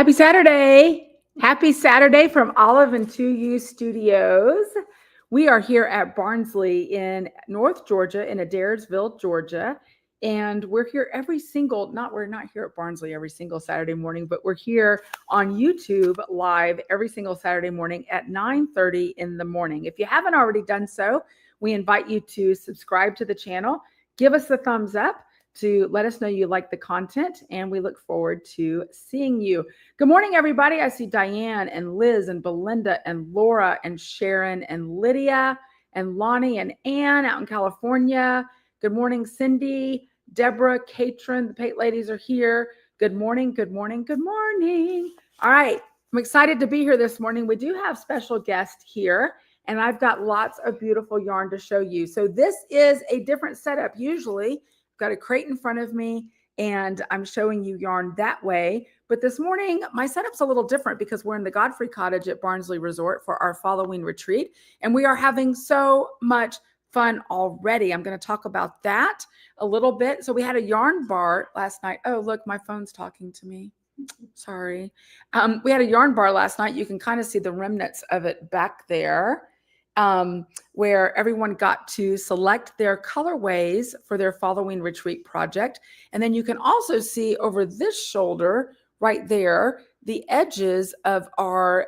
Happy Saturday. Happy Saturday from Olive Two Ewe Studios. We are here at Barnsley in North Georgia, in Adairsville, Georgia. And we're here we're not here at Barnsley every single Saturday morning, but we're here on YouTube live every single Saturday morning at 9:30 in the morning. If you haven't already done so, we invite you to subscribe to the channel, give us a thumbs up to let us know you like the content, and we look forward to seeing you. Good morning, everybody. I see Diane and Liz and Belinda and Laura and Sharon and Lydia and Lonnie and Ann out in California. Good morning, Cindy, Deborah, Katrin. The Pate ladies are here. Good morning, good morning, good morning. All right, I'm excited to be here this morning. We do have special guests here, and I've got lots of beautiful yarn to show you. So this is a different setup. Usually, I've got a crate in front of me, and I'm showing you yarn that way. But this morning, my setup's a little different because we're in the Godfrey Cottage at Barnsley Resort for our Falloween retreat, and we are having so much fun already. I'm going to talk about that a little bit. So we had a yarn bar last night. Oh, look, my phone's talking to me. Sorry. We had a yarn bar last night. You can kind of see the remnants of it back there, where everyone got to select their colorways for their Falloween retreat project. And then you can also see over this shoulder right there, the edges of our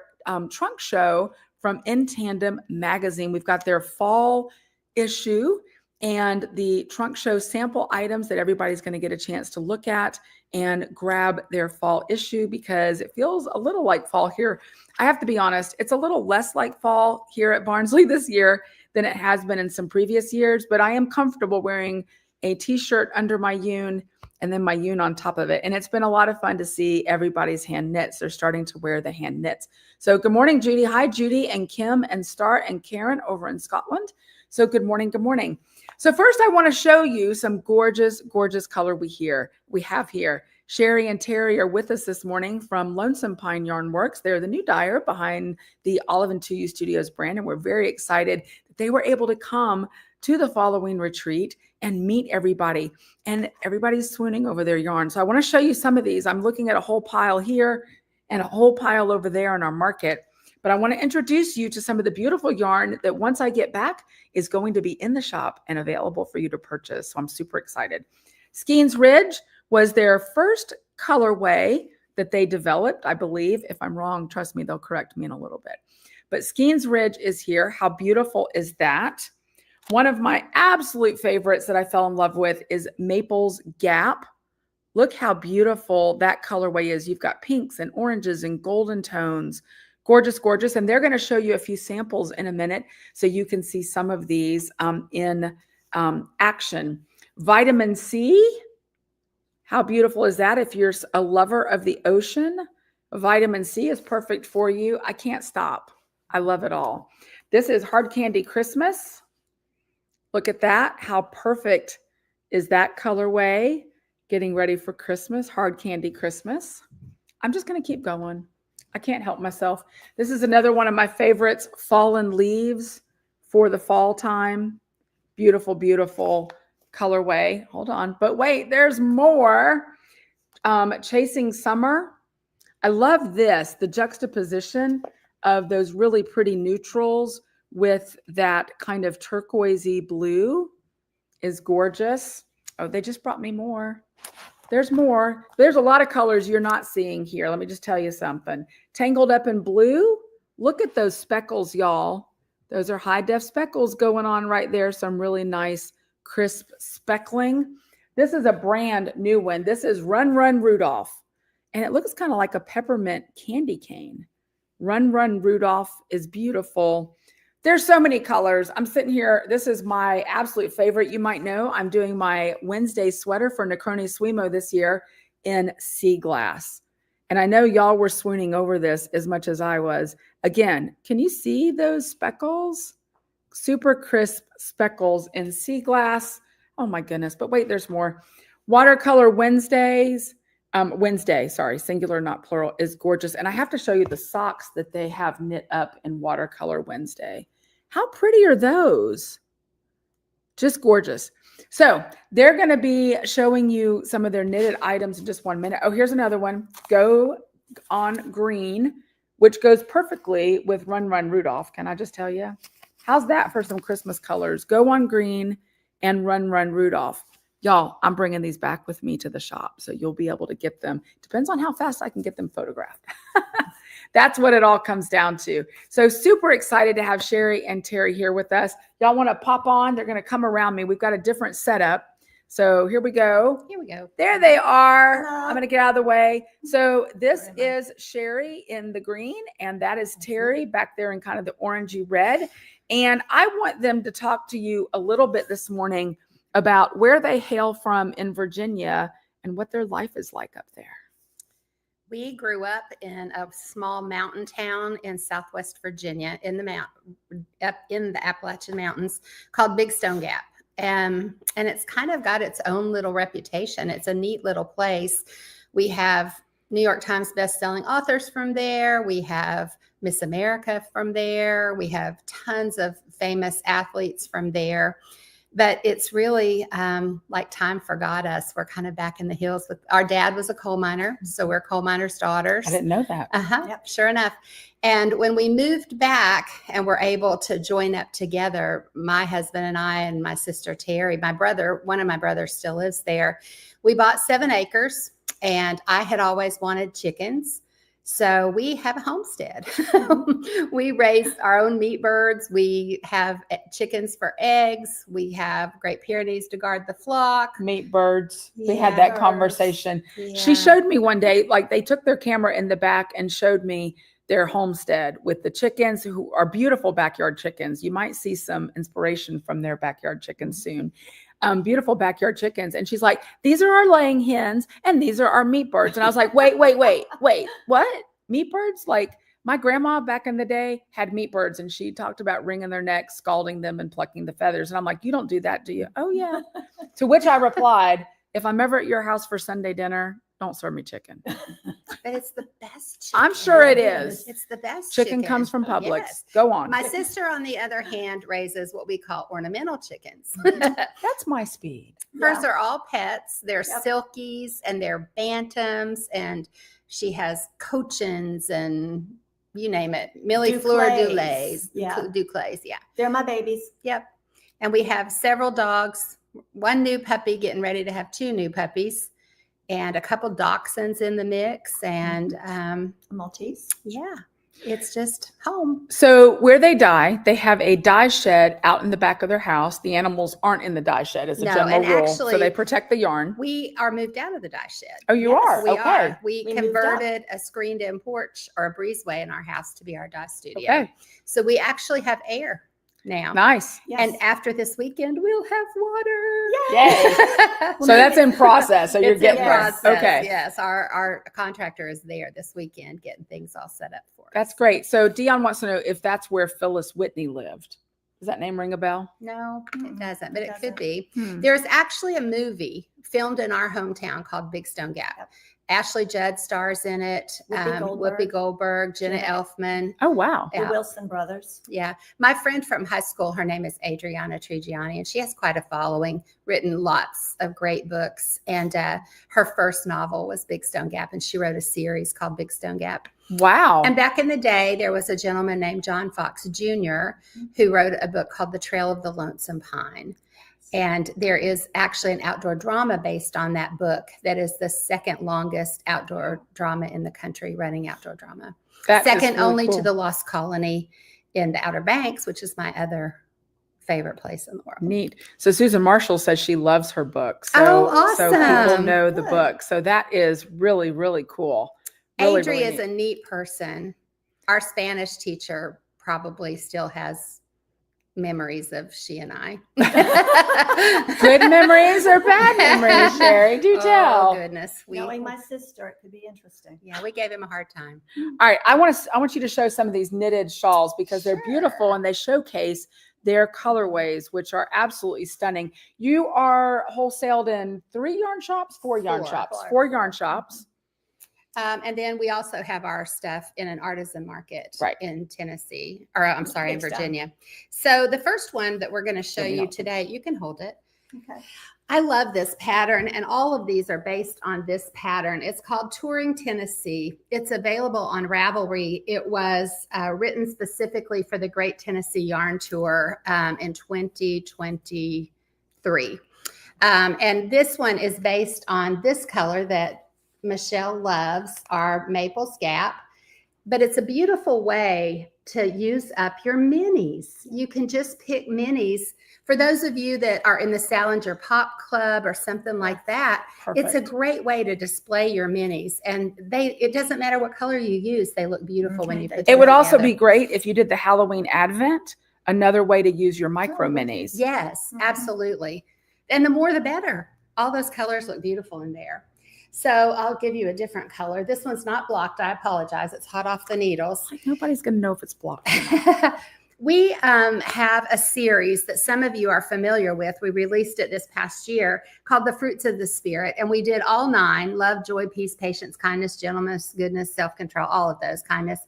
trunk show from In Tandem magazine. We've got their fall issue and the trunk show sample items that everybody's going to get a chance to look at and grab their fall issue, because it feels a little like fall here. I have to be honest, it's a little less like fall here at Barnsley this year than it has been in some previous years, but I am comfortable wearing a t-shirt under my yun and then my yun on top of it. And it's been a lot of fun to see everybody's hand knits. They're starting to wear the hand knits. So good morning, Judy. Hi, Judy and Kim and Star and Karen over in Scotland. So good morning, good morning. So first I want to show you some gorgeous, gorgeous color we have here. Sherry and Teri are with us this morning from Lonesome Pine Yarnworks. They're the new dyer behind the Olive Two Ewe Studios brand, and we're very excited that they were able to come to the Falloween retreat and meet everybody. And everybody's swooning over their yarn. So I want to show you some of these. I'm looking at a whole pile here and a whole pile over there in our market. But I want to introduce you to some of the beautiful yarn that once I get back is going to be in the shop and available for you to purchase. So I'm super excited. Skeens Ridge was their first colorway that they developed, I believe. If I'm wrong, trust me, they'll correct me in a little bit. But Skeens Ridge is here. How beautiful is that? One of my absolute favorites that I fell in love with is Maples Gap. Look how beautiful that colorway is. You've got pinks and oranges and golden tones. Gorgeous, gorgeous. And they're going to show you a few samples in a minute so you can see some of these in action. Vitamin C. How beautiful is that? If you're a lover of the ocean, vitamin C is perfect for you. I can't stop. I love it all. This is Hard Candy Christmas. Look at that. How perfect is that colorway? Getting ready for Christmas, Hard Candy Christmas. I'm just going to keep going. I can't help myself. This is another one of my favorites, Fallen Leaves for the fall time. Beautiful, beautiful colorway. Hold on. But wait, there's more. Chasing Summer. I love this, the juxtaposition of those really pretty neutrals with that kind of turquoisey blue is gorgeous. Oh, they just brought me more. There's more. There's a lot of colors you're not seeing here. Let me just tell you something. Tangled Up in Blue. Look at those speckles, y'all. Those are high def speckles going on right there. Some really nice crisp speckling. This is a brand new one. This is Run Run Rudolph. And it looks kind of like a peppermint candy cane. Run Run Rudolph is beautiful. There's so many colors. I'm sitting here. This is my absolute favorite. You might know I'm doing my Wednesday sweater for Necroni Swimo this year in sea glass. And I know y'all were swooning over this as much as I was. Again, can you see those speckles? Super crisp speckles in sea glass. Oh my goodness. But wait, there's more. Watercolor Wednesdays. Wednesday, sorry, singular, not plural, is gorgeous. And I have to show you the socks that they have knit up in Watercolor Wednesday. How pretty are those? Just gorgeous. So they're going to be showing you some of their knitted items in just 1 minute. Oh, here's another one. Go on green, which goes perfectly with Run Run Rudolph. Can I just tell you? How's that for some Christmas colors? Go on green and Run Run Rudolph. Y'all, I'm bringing these back with me to the shop, so you'll be able to get them. Depends on how fast I can get them photographed. That's what it all comes down to. So super excited to have Sherry and Teri here with us. Y'all want to pop on? They're going to come around me. We've got a different setup. So here we go. Here we go. There they are. Hello. I'm going to get out of the way. So this is Sherry in the green, and that is Teri back there in kind of the orangey red. And I want them to talk to you a little bit this morning about where they hail from in Virginia and what their life is like up there. We grew up in a small mountain town in Southwest Virginia up in the Appalachian Mountains called Big Stone Gap. And it's kind of got its own little reputation. It's a neat little place. We have New York Times bestselling authors from there. We have Miss America from there. We have tons of famous athletes from there. But it's really like time forgot us. We're kind of back in the hills. Our dad was a coal miner, so we're coal miners' daughters. I didn't know that. Yep, sure enough. And when we moved back and were able to join up together, my husband and I and my sister Teri, one of my brothers still lives there. We bought 7 acres, and I had always wanted chickens. So we have a homestead. We raise our own meat birds. We have chickens for eggs. We have Great Pyrenees to guard the flock. Meat birds. We Yeah. had that conversation. Yeah. She showed me one day, like they took their camera in the back and showed me their homestead with the chickens, who are beautiful backyard chickens. You might see some inspiration from their backyard chickens soon. Beautiful backyard chickens. And she's like, these are our laying hens and these are our meat birds. And I was like, wait, what? Meat birds? Like my grandma back in the day had meat birds, and she talked about wringing their necks, scalding them, and plucking the feathers. And I'm like, you don't do that, do you? Oh yeah. To which I replied, if I'm ever at your house for Sunday dinner, don't serve me chicken. But it's the best chicken. I'm sure it is. It's the best Chicken comes from Publix. Yes. Go on. My sister, on the other hand, raises what we call ornamental chickens. That's my speed. Hers are all pets. They're Yep. silkies and they're bantams, and she has cochins and you name it. Millefleur Dulays. Yeah. Duclays, yeah. They're my babies. Yep. And we have several dogs, 1 new puppy, getting ready to have 2 new puppies, and a couple dachshunds in the mix. And Maltese. yeah, it's just home. So where they die, they have a dye shed out in the back of their house. The animals aren't in the dye shed as a No, general and rule. actually- So they protect the yarn. We are moved out of the dye shed. Oh, you Yes, are? We Okay. are. We We moved out. converted a screened-in porch or a breezeway in our house to be our dye studio. Okay. So we actually have air now. Nice. Yes. And after this weekend, we'll have water. Yay. So that's in process. So you're It's in getting there. process. Okay. Yes, our contractor is there this weekend getting things all set up for us. That's great. So Dion wants to know if that's where Phyllis Whitney lived. Does that name ring a bell? No, it Mm-mm, doesn't, but it doesn't. could be. Hmm. There's actually a movie filmed in our hometown called Big Stone Gap. Yep. Ashley Judd stars in it. Whoopi Goldberg, Jenna Jenna. Elfman. Oh, wow. The Yeah. Wilson brothers. Yeah. My friend from high school, her name is Adriana Trigiani, and she has quite a following, written lots of great books. And her first novel was Big Stone Gap, and she wrote a series called Big Stone Gap. Wow. And back in the day, there was a gentleman named John Fox Jr. who wrote a book called The Trail of the Lonesome Pine. And there is actually an outdoor drama based on that book that is the second longest outdoor drama in the country, running outdoor drama. That is Second really only cool. to the Lost Colony in the Outer Banks, which is my other favorite place in the world. Neat. So Susan Marshall says she loves her book. So, Oh, So people awesome. know the Good. book. So that is really, really cool. Really, Adri really is neat. a neat person. Our Spanish teacher probably still has memories of she and I. Good memories or bad memories, Sherry? Do Oh, tell. goodness. Knowing my sister, it could be interesting. Yeah, we gave him a hard time. All right, I want you to show some of these knitted shawls because they're beautiful and they showcase their colorways, which are absolutely stunning. You are wholesaled in 3 yarn shops, 4 yarn Four. shops, Four. 4 yarn shops. And then we also have our stuff in an artisan market Right. in Tennessee, or I'm sorry, in Big Stone. Virginia. So the first one that we're going to show Really you helpful. today, you can hold it. Okay. I love this pattern, and all of these are based on this pattern. It's called Touring Tennessee. It's available on Ravelry. It was written specifically for the Great Tennessee Yarn Tour in 2023. And this one is based on this color that Michelle loves, our Maple Scap. But it's a beautiful way to use up your minis. You can just pick minis. For those of you that are in the Salinger Pop Club or something like that, it's a great way to display your minis. And it doesn't matter what color you use, they look beautiful when you put them It would also together. be great if you did the Halloween Advent, another way to use your micro minis. Yes, absolutely. And the more the better. All those colors look beautiful in there. So I'll give you a different color. This one's not blocked. I apologize. It's hot off the needles. Like nobody's going to know if it's blocked. We have a series that some of you are familiar with. We released it this past year called The Fruits of the Spirit. And we did all 9: love, joy, peace, patience, kindness, gentleness, goodness, self-control, all of those kindness.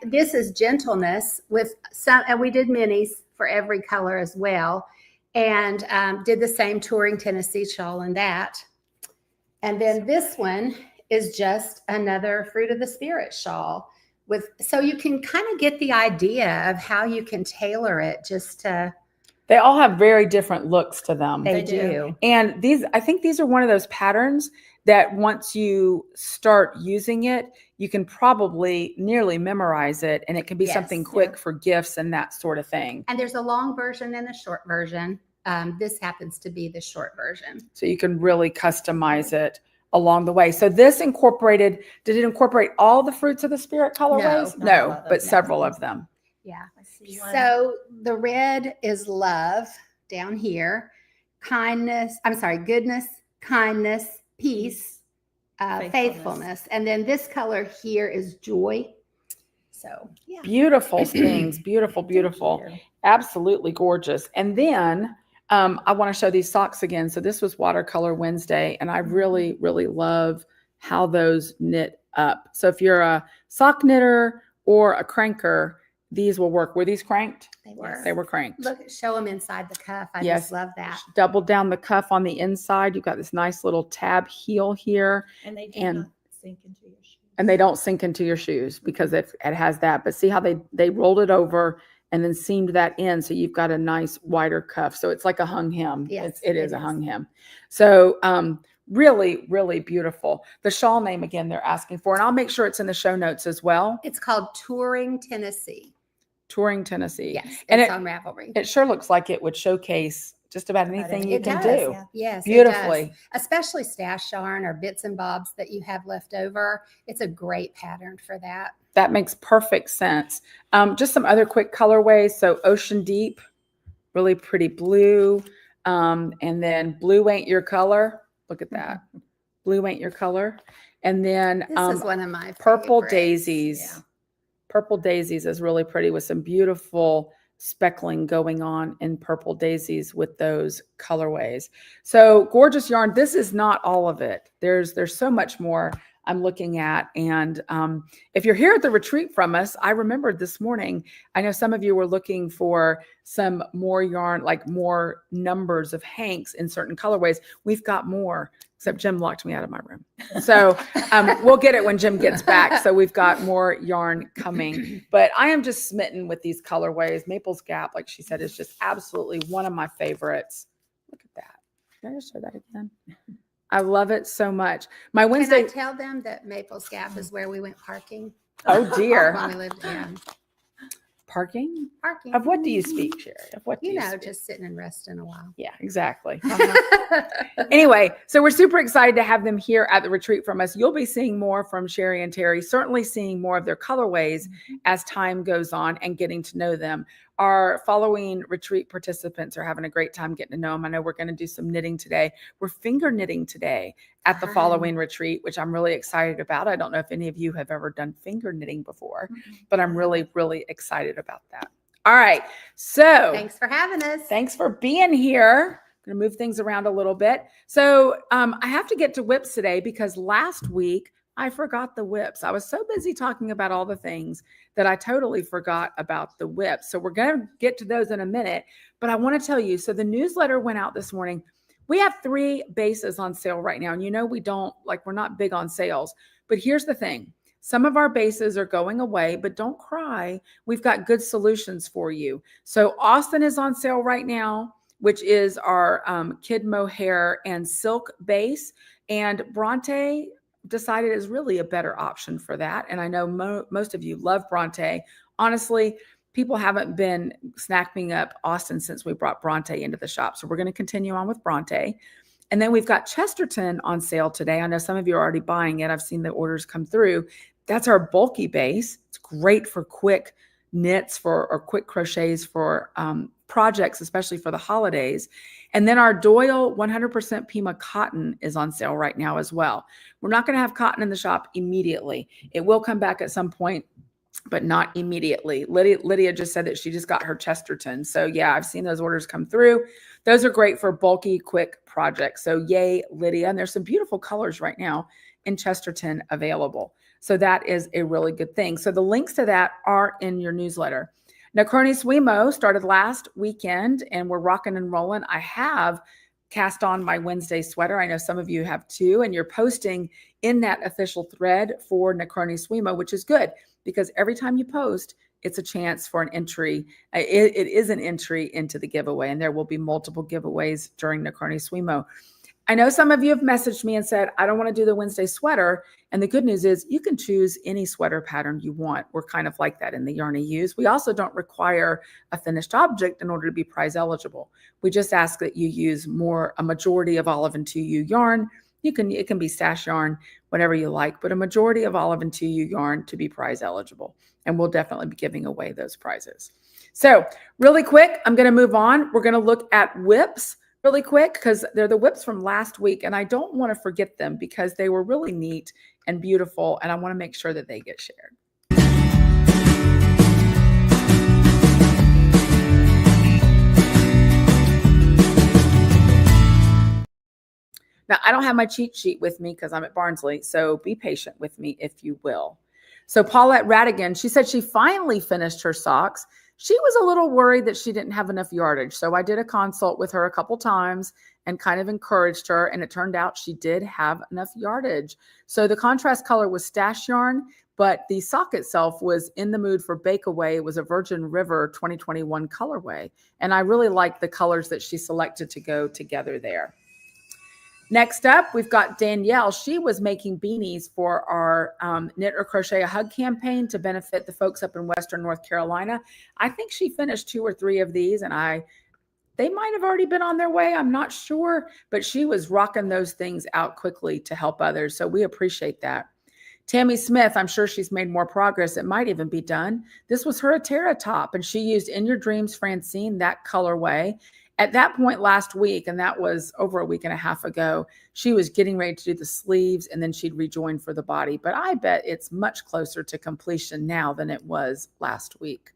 This is gentleness with some, and we did minis for every color as well. And did the same Touring Tennessee shawl in that. And then this one is just another Fruit of the Spirit shawl. So you can kind of get the idea of how you can tailor it just to. They all have very different looks to them. They do. And I think these are one of those patterns that once you start using it, you can probably nearly memorize it, and it can be something quick for gifts and that sort of thing. And there's a long version and a short version. This happens to be the short version. So you can really customize it along the way. So this did it incorporate all the Fruits of the Spirit colorways? No, but several of them. Yeah. I see one. So the red is love down here. Goodness, kindness, peace, faithfulness. And then this color here is joy. So yeah. Beautiful things. Beautiful, beautiful. Absolutely gorgeous. And then I want to show these socks again. So this was Watercolor Wednesday, and I really, really love how those knit up. So if you're a sock knitter or a cranker, these will work. Were these cranked? They were. They were cranked. Look, show them inside the cuff. I Yes. just love that. Double down the cuff on the inside. You've got this nice little tab heel here. And they do And- not sink into your shoes. And they don't sink into your shoes because it has that. But see how they rolled it over and then seamed that in. So you've got a nice wider cuff. So it's like a hung hem. Yes, it is it a is. hung hem. So really, really beautiful. The shawl name again, they're asking for, and I'll make sure it's in the show notes as well. It's called Touring Tennessee. Touring Tennessee. Yes. And it's it- on Ravelry. It sure looks like it would showcase just about anything you It can does, do. yeah. Yes, Beautifully. it does. Especially stash yarn or bits and bobs that you have left over. It's a great pattern for that. That makes perfect sense. Just some other quick colorways. So Ocean Deep, really pretty blue. And then Blue Ain't Your Color. Look at that. Blue Ain't Your Color. And then This is one of my Purple favorites. Daisies. Yeah. Purple Daisies is really pretty with some beautiful speckling going on in Purple Daisies with those colorways. So gorgeous yarn. This is not all of it. There's so much more I'm looking at. And if you're here at the retreat from us, I remembered this morning, I know some of you were looking for some more yarn, like more numbers of hanks in certain colorways. We've got more, except Jim locked me out of my room. So we'll get it when Jim gets back. So we've got more yarn coming. But I am just smitten with these colorways. Maple's Gap, like she said, is just absolutely one of my favorites. Look at that. Can I just show that again? I love it so much. My Wednesday. Can I tell them that Maple's Gap is where we went parking? Oh dear. When we lived in Parking? parking. Of what do you speak, Sherry? Of what do You you know, speak? just sitting and resting a while. Yeah, exactly. Anyway, so we're super excited to have them here at the retreat from us. You'll be seeing more from Sherry and Teri, certainly seeing more of their colorways as time goes on and getting to know them. Our Falloween retreat participants are having a great time getting to know them. I know we're going to do some knitting today. We're finger knitting today at the Fun. Falloween retreat, which I'm really excited about. I don't know if any of you have ever done finger knitting before, but I'm really, really excited about that. All right. So Thanks for having us. thanks for being here. I'm going to move things around a little bit. So I have to get to whips today because last week I forgot the whips. I was so busy talking about all the things that I totally forgot about the whips. So we're going to get to those in a minute, but I want to tell you, so the newsletter went out this morning. We have 3 bases on sale right now. And we're not big on sales, but here's the thing. Some of our bases are going away, but don't cry. We've got good solutions for you. So Austin is on sale right now, which is our kid mohair and silk base. And Bronte decided is really a better option for that. And I know most of you love Bronte. Honestly, people haven't been snacking up Austin since we brought Bronte into the shop. So we're going to continue on with Bronte. And then we've got Chesterton on sale today. I know some of you are already buying it. I've seen the orders come through. That's our bulky base. It's great for quick knits or quick crochets for projects, especially for the holidays. And then our Doyle 100% Pima cotton is on sale right now as well. We're not going to have cotton in the shop immediately. It will come back at some point, but not immediately. Lydia just said that she just got her Chesterton. So yeah, I've seen those orders come through. Those are great for bulky, quick projects. So yay, Lydia. And there's some beautiful colors right now in Chesterton available. So that is a really good thing. So the links to that are in your newsletter. Necroni Swimo started last weekend and we're rocking and rolling. I have cast on my Wednesday sweater. I know some of you have too, and you're posting in that official thread for Necroni Swimo, which is good because every time you post, it's a chance for an entry. It is an entry into the giveaway, and there will be multiple giveaways during Necroni Swimo. I know some of you have messaged me and said, I don't want to do the Wednesday sweater. And the good news is you can choose any sweater pattern you want. We're kind of like that in the Yarny Ewes. We also don't require a finished object in order to be prize eligible. We just ask that you use a majority of Olive Two Ewe yarn. It can be stash yarn, whatever you like, but a majority of Olive Two Ewe yarn to be prize eligible. And we'll definitely be giving away those prizes. So really quick, I'm going to move on. We're going to look at whips really quick because they're the whips from last week. And I don't want to forget them because they were really neat and beautiful. And I want to make sure that they get shared. Now, I don't have my cheat sheet with me because I'm at Barnsley, so be patient with me if you will. So Paulette Radigan, she said she finally finished her socks. She was a little worried that she didn't have enough yardage. So I did a consult with her a couple times and kind of encouraged her, and it turned out she did have enough yardage. So the contrast color was stash yarn, but the sock itself was in the mood for Bake Away. It was a Virgin River 2021 colorway. And I really liked the colors that she selected to go together there. Next up, we've got Danielle. She was making beanies for our Knit or Crochet a Hug campaign to benefit the folks up in Western North Carolina. I think she finished 2 or 3 of these, and they might have already been on their way. I'm not sure, but she was rocking those things out quickly to help others. So we appreciate that. Tammy Smith, I'm sure she's made more progress. It might even be done. This was her Etera top, and she used In Your Dreams Francine, that colorway. At that point last week, and that was over a week and a half ago, she was getting ready to do the sleeves and then she'd rejoin for the body. But I bet it's much closer to completion now than it was last week.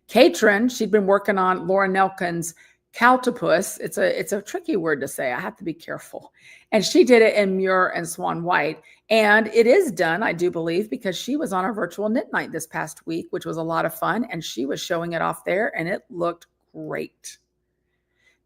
Katrin, she'd been working on Laura Nelkin's Cowltopus. It's a tricky word to say. I have to be careful. And she did it in Muir and Swan White. And it is done, I do believe, because she was on our virtual knit night this past week, which was a lot of fun. And she was showing it off there and it looked great.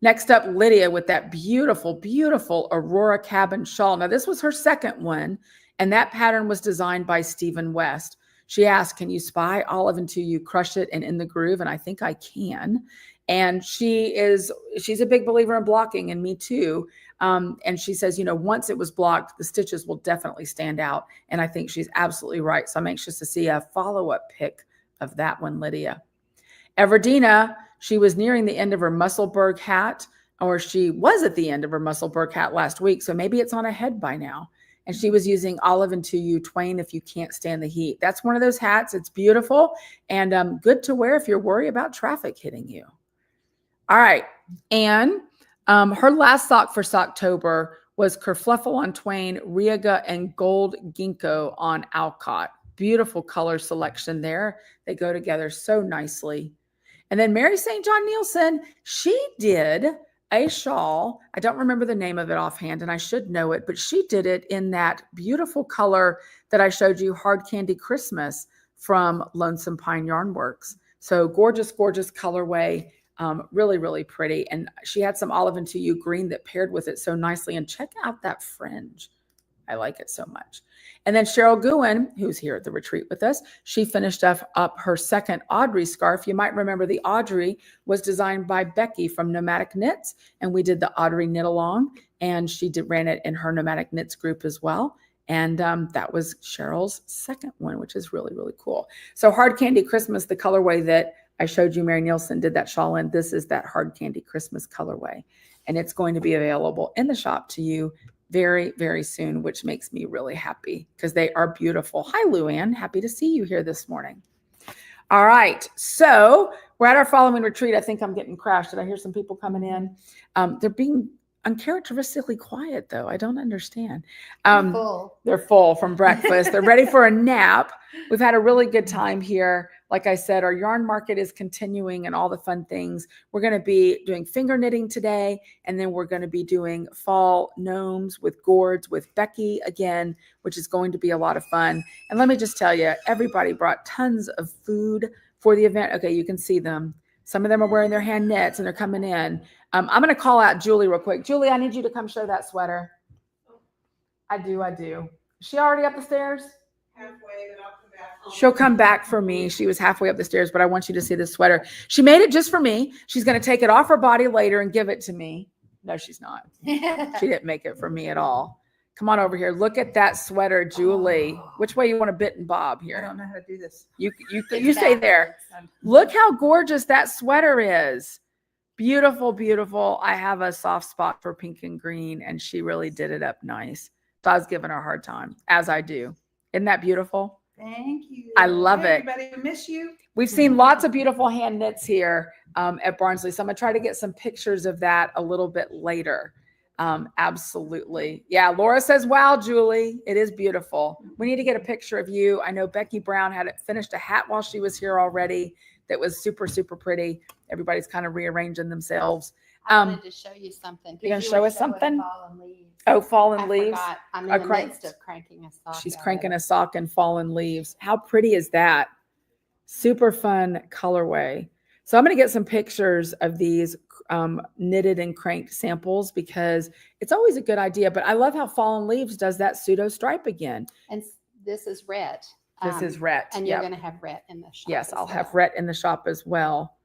Next up, Lydia with that beautiful, beautiful Aurora cabin shawl. Now, this was her second one, and that pattern was designed by Stephen West. She asked, can you spy Olive until you crush it and in the groove? And I think I can. And she's a big believer in blocking, and me too. And she says, once it was blocked, the stitches will definitely stand out. And I think she's absolutely right. So I'm anxious to see a follow-up pic of that one, Lydia. Everdina, she was nearing the end of her Musselburgh hat, or she was at the end of her Musselburgh hat last week. So maybe it's on a head by now. And she was using Olive Two Ewe Twain if you can't stand the heat. That's one of those hats. It's beautiful and good to wear if you're worried about traffic hitting you. All right. And her last sock for Socktober was Kerfluffle on Twain, Riaga, and Gold Ginkgo on Alcott. Beautiful color selection there. They go together so nicely. And then Mary St. John Nielsen, she did a shawl. I don't remember the name of it offhand, and I should know it, but she did it in that beautiful color that I showed you, Hard Candy Christmas from Lonesome Pine Yarnworks. So gorgeous, gorgeous colorway. Really, really pretty. And she had some Olive Two Ewe green that paired with it so nicely. And check out that fringe. I like it so much. And then Cheryl Gouen, who's here at the retreat with us, she finished up her second Audrey scarf. You might remember the Audrey was designed by Becky from Nomadic Knits, and we did the Audrey knit along, and she ran it in her Nomadic Knits group as well. And that was Cheryl's second one, which is really, really cool. So Hard Candy Christmas, the colorway that I showed you, Mary Nielsen did that shawl in. This is that Hard Candy Christmas colorway, and it's going to be available in the shop to you very, very soon, which makes me really happy because they are beautiful. Hi, Luann. Happy to see you here this morning. All right. So we're at our Falloween retreat. I think I'm getting crashed. Did I hear some people coming in? They're being uncharacteristically quiet, though. I don't understand. They're full from breakfast. They're ready for a nap. We've had a really good time here. Like I said, our yarn market is continuing and all the fun things. We're going to be doing finger knitting today, and then we're going to be doing fall gnomes with gourds with Becky again, which is going to be a lot of fun. And let me just tell you, everybody brought tons of food for the event. Okay, you can see them. Some of them are wearing their hand knits and they're coming in. I'm going to call out Julie real quick. Julie, I need you to come show that sweater. I do. Is she already up the stairs? Halfway, then I'll come back. She'll come back for me. She was halfway up the stairs, but I want you to see this sweater. She made it just for me. She's going to take it off her body later and give it to me. No, she's not. She didn't make it for me at all. Come on over here. Look at that sweater, Julie. Which way you want to bit and bob I here? don't know how to do this. You stay there. Look how gorgeous that sweater is. Beautiful, beautiful. I have a soft spot for pink and green, and she really did it up nice. So I was giving her a hard time, as I do. Isn't that beautiful? Thank you. I love it. Everybody, miss you. We've seen lots of beautiful hand knits here at Barnsley. So I'm going to try to get some pictures of that a little bit later. Absolutely. Yeah. Laura says, wow, Julie, it is beautiful. We need to get a picture of you. I know Becky Brown had finished a hat while she was here already. That was super, super pretty. Everybody's kind of rearranging themselves. I wanted to show you something. You gonna show us something? Fallen leaves. Oh, fallen I leaves. forgot. I'm in the midst of cranking a sock. She's cranking a sock and fallen leaves. How pretty is that? Super fun colorway. So I'm going to get some pictures of these knitted and cranked samples because it's always a good idea. But I love how fallen leaves does that pseudo stripe again. And this is red. This is red. And you're going to have red in the shop. Yes, I'll have red in the shop as well.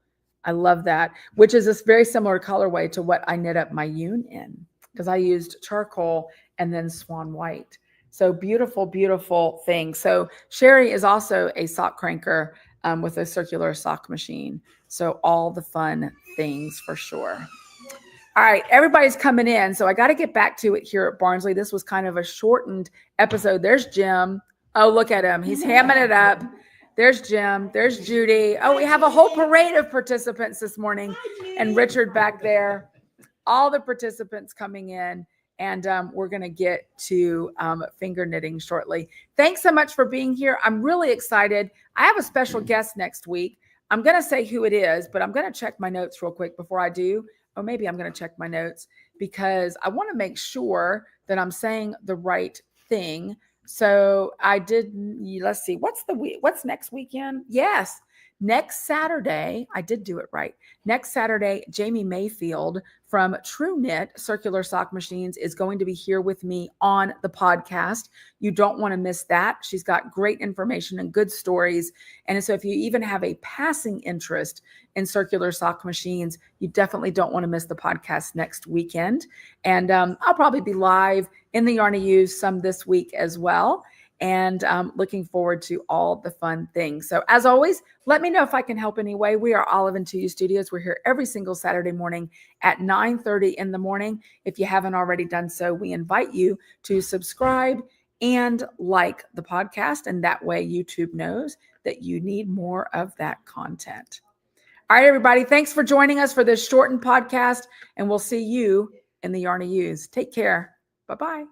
I love that, which is this very similar colorway to what I knit up my yun in because I used charcoal and then swan white. So beautiful, beautiful thing. So Sherry is also a sock cranker with a circular sock machine. So all the fun things for sure. All right, everybody's coming in. So I got to get back to it here at Barnsley. This was kind of a shortened episode. There's Jim. Oh, look at him. He's hamming it up. There's Jim. There's Judy. Oh, we have a whole parade of participants this morning. And Richard back there. All the participants coming in. And we're going to get to finger knitting shortly. Thanks so much for being here. I'm really excited. I have a special guest next week. I'm going to say who it is, but I'm going to check my notes real quick before I do. Or maybe I'm going to check my notes because I want to make sure that I'm saying the right thing. So I did, let's see, what's next weekend? Yes. Next Saturday, I did do it right. Next Saturday, Jamie Mayfield from True Knit Circular Sock Machines is going to be here with me on the podcast. You don't want to miss that. She's got great information and good stories. And so if you even have a passing interest in circular sock machines, you definitely don't want to miss the podcast next weekend. And I'll probably be live in the Yarny Ewes some this week as well. And looking forward to all the fun things. So as always, let me know if I can help anyway. We are Olive Two Ewe Studios. We're here every single Saturday morning at 9:30 in the morning. If you haven't already done so, we invite you to subscribe and like the podcast. And that way YouTube knows that you need more of that content. All right, everybody. Thanks for joining us for this shortened podcast. And we'll see you in the Yarny Ewes. Take care. Bye-bye.